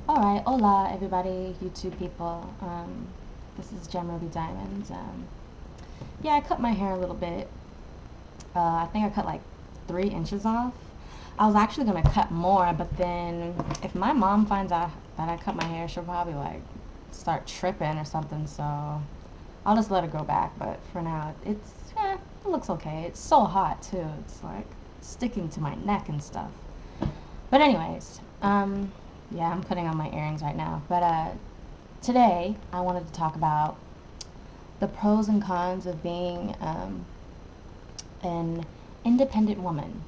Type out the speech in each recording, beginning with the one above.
Alright, hola everybody, YouTube people. This is Gem Ruby Diamond. Yeah, I cut my hair a little bit. I think I cut like 3 inches off. I was actually gonna cut more, but then if my mom finds out that I cut my hair, she'll probably like start tripping or something. So I'll just let it grow back. But for now, it looks okay. It's so hot too. It's like sticking to my neck and stuff. But anyways, yeah, I'm putting on my earrings right now. But today I wanted to talk about the pros and cons of being an independent woman.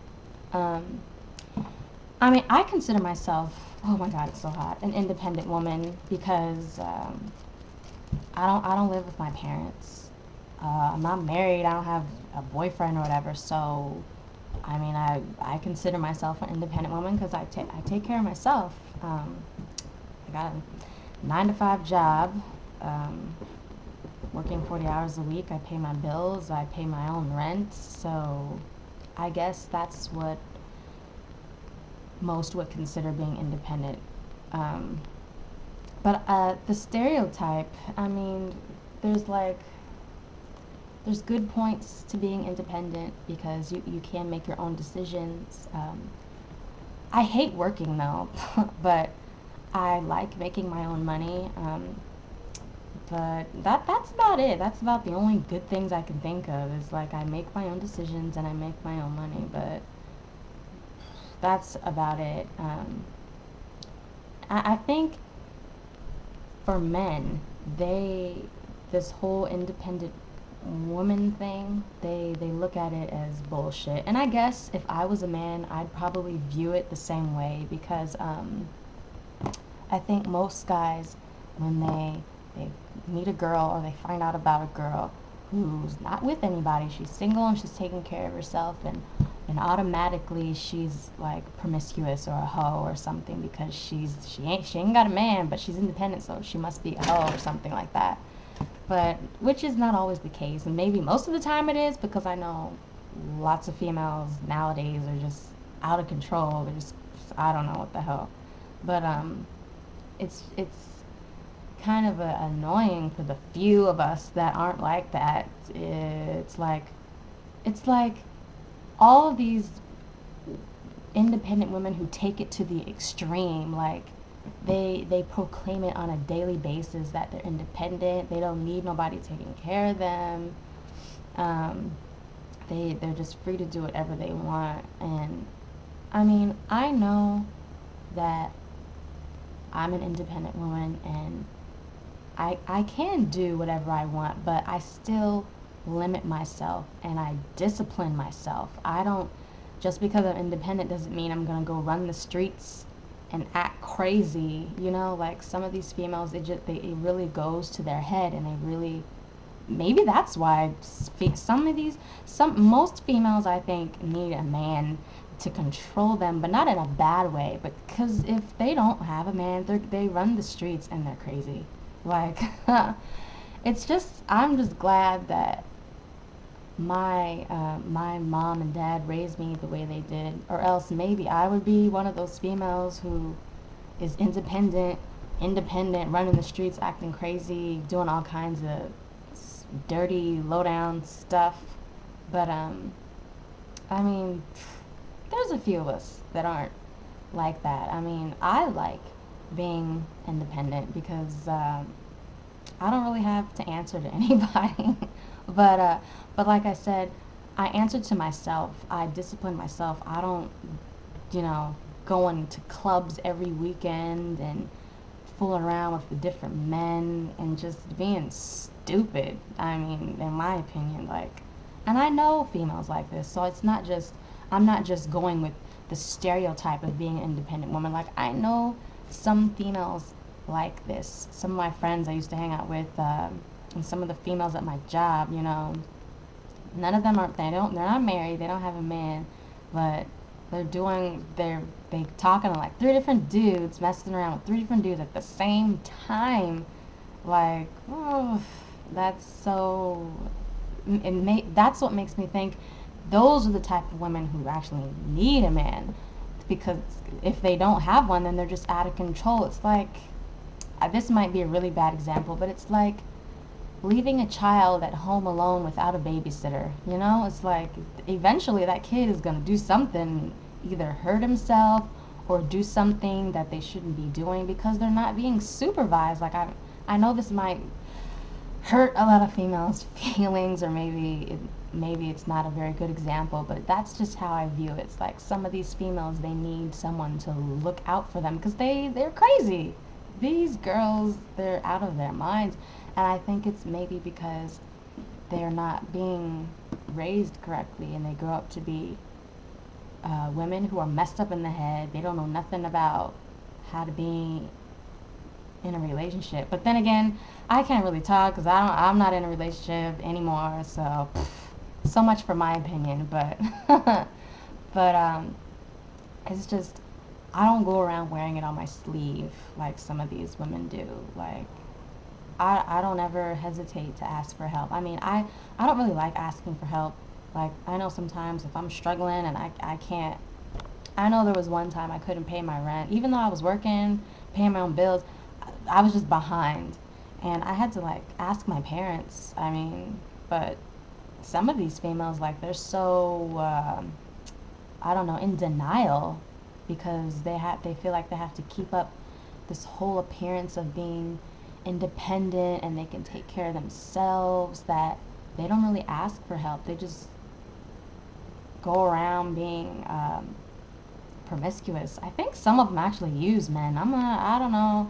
Um, I mean, I consider myself, oh my God, it's so hot, an independent woman because I don't live with my parents. I'm not married. I don't have a boyfriend or whatever. So, I mean, I consider myself an independent woman because I take care of myself. I got a 9 to 5 job, um, working 40 hours a week. I pay my bills. I pay my own rent. So, I guess that's what most would consider being independent. Um, but the stereotype, I mean, there's like there's good points to being independent because you can make your own decisions. I hate working though, but I like making my own money. But that's about it. That's about the only good things I can think of is like I make my own decisions and I make my own money. But that's about it. I think for men, they this whole independent woman thing, they look at it as bullshit. And I guess if I was a man, I'd probably view it the same way because I think most guys, when they meet a girl or they find out about a girl who's not with anybody, she's single and she's taking care of herself, and automatically she's like promiscuous or a hoe or something because she ain't got a man, but she's independent, so she must be a hoe or something like that. But which is not always the case, and maybe most of the time it is because I know lots of females nowadays are just out of control. They're just I don't know what the hell. But it's kind of annoying for the few of us that aren't like that. It's like all of these independent women who take it to the extreme, like they proclaim it on a daily basis that they're independent, they don't need nobody taking care of them. um, they're just free to do whatever they want. And I mean, I know that I'm an independent woman and I can do whatever I want, but I still limit myself and I discipline myself. I don't, just because I'm independent doesn't mean I'm gonna go run the streets and act crazy. Like some of these females, it really goes to their head, and they really, maybe that's why most females I think need a man to control them, but not in a bad way. But because if they don't have a man, they run the streets and they're crazy. Like, it's just I'm just glad that my mom and dad raised me the way they did, or else maybe I would be one of those females who is independent, running the streets, acting crazy, doing all kinds of dirty, low down stuff. But I mean, there's a few of us that aren't like that. I mean, I like being independent because I don't really have to answer to anybody. But like I said, I answer to myself. I discipline myself. I don't, you know, going to clubs every weekend and fooling around with the different men and just being stupid. I mean, in my opinion, like, and I know females like this, so I'm not just going with the stereotype of being an independent woman. Like, I know some females like this. Some of my friends I used to hang out with, and some of the females at my job, none of them they're not married, they don't have a man, but they talking to like 3 different dudes, messing around with 3 different dudes at the same time. Like, oh, that's so. That's what makes me think those are the type of women who actually need a man, because if they don't have one, then they're just out of control. It's like, this might be a really bad example, but it's like leaving a child at home alone without a babysitter. You know, it's like eventually that kid is going to do something, either hurt himself or do something that they shouldn't be doing because they're not being supervised. Like, I know this might hurt a lot of females' feelings, or maybe it's not a very good example, but that's just how I view it. It's like some of these females, they need someone to look out for them because they're crazy. These girls, they're out of their minds, and I think it's maybe because they're not being raised correctly, and they grow up to be women who are messed up in the head. They don't know nothing about how to be in a relationship. But then again, I can't really talk because I'm not in a relationship anymore. So, so much for my opinion. But, but it's just, I don't go around wearing it on my sleeve like some of these women do. Like, I don't ever hesitate to ask for help. I mean, I don't really like asking for help. Like, I know sometimes if I'm struggling and I can't, I know there was one time I couldn't pay my rent. Even though I was working, paying my own bills, I was just behind. And I had to, like, ask my parents. I mean, but some of these females, like, they're so, I don't know, in denial because they feel like they have to keep up this whole appearance of being independent and they can take care of themselves, that they don't really ask for help. They just go around being promiscuous. I think some of them actually use men. I don't know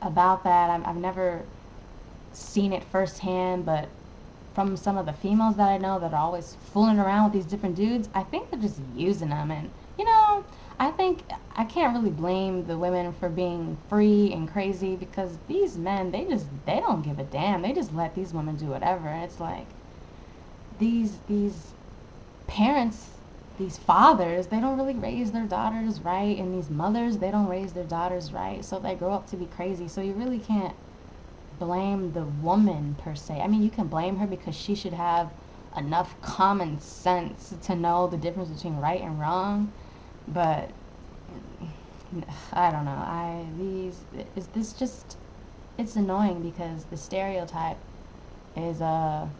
about that. I've never seen it firsthand, but from some of the females that I know that are always fooling around with these different dudes, I think they're just using them. And, you know, I think I can't really blame the women for being free and crazy because these men, they don't give a damn. They just let these women do whatever. And it's like these parents, these fathers, they don't really raise their daughters right, and these mothers, they don't raise their daughters right, so they grow up to be crazy. So you really can't blame the woman per se. I mean, you can blame her because she should have enough common sense to know the difference between right and wrong, but I don't know. Is this just, it's annoying because the stereotype is on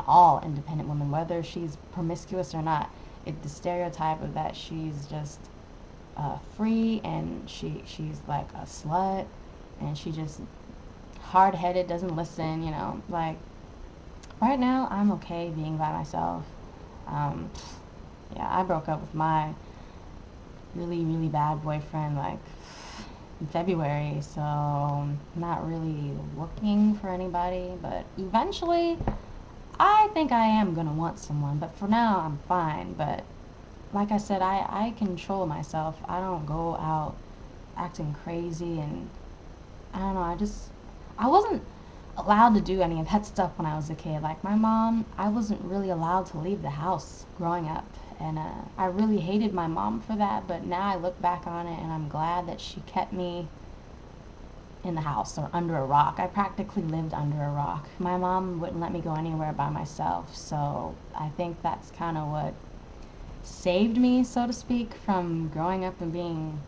all independent women, whether she's promiscuous or not. The stereotype of that she's just free and she's like a slut and she just hard-headed, doesn't listen, you know. Like, right now I'm okay being by myself. Yeah, I broke up with my really bad boyfriend like in February, so I'm not really looking for anybody, but eventually I think I am gonna want someone, but for now I'm fine. But like I said, I control myself. I don't go out acting crazy, and I don't know, I wasn't allowed to do any of that stuff when I was a kid. Like my mom, I wasn't really allowed to leave the house growing up, and I really hated my mom for that, but now I look back on it and I'm glad that she kept me in the house or under a rock. I practically lived under a rock. My mom wouldn't let me go anywhere by myself, so I think that's kind of what saved me, so to speak, from growing up and being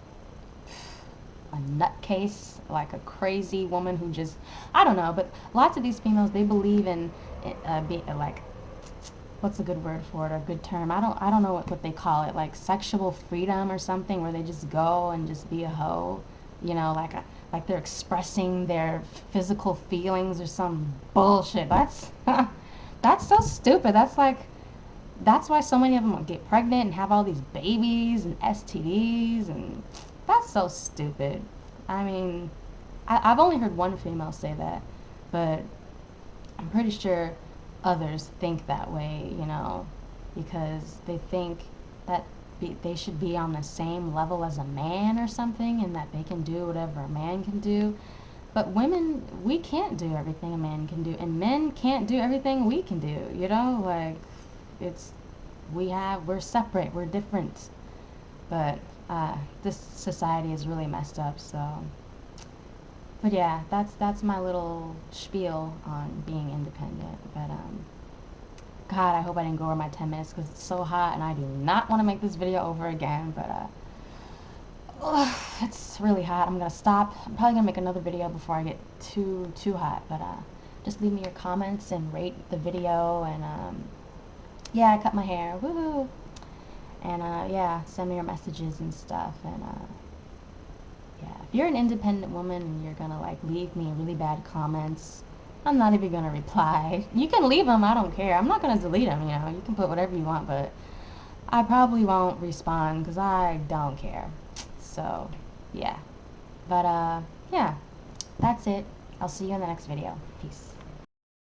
a nutcase, like a crazy woman who just, I don't know, but lots of these females, they believe in like, what's a good word for it, or a good term? I don't know what they call it, like sexual freedom or something, where they just go and just be a hoe, you know, like they're expressing their physical feelings or some bullshit. That's that's so stupid. That's why so many of them get pregnant and have all these babies and STDs, and that's so stupid. I mean, I've only heard one female say that, but I'm pretty sure others think that way, you know, because they think that they should be on the same level as a man or something, and that they can do whatever a man can do. But women, we can't do everything a man can do, and men can't do everything we can do, you know? Like, it's, we're separate, we're different. But this society is really messed up, so. But yeah, that's my little spiel on being independent. But God, I hope I didn't go over my 10 minutes because it's so hot and I do not want to make this video over again. But Ugh, it's really hot. I'm gonna stop. I'm probably gonna make another video before I get too hot. But just leave me your comments and rate the video. And yeah, I cut my hair. Woohoo! And yeah, send me your messages and stuff. And yeah, if you're an independent woman and you're gonna like leave me really bad comments, I'm not even gonna reply. You can leave them. I don't care. I'm not gonna delete them. You know, you can put whatever you want, but I probably won't respond because I don't care. So, yeah. But, yeah. That's it. I'll see you in the next video. Peace.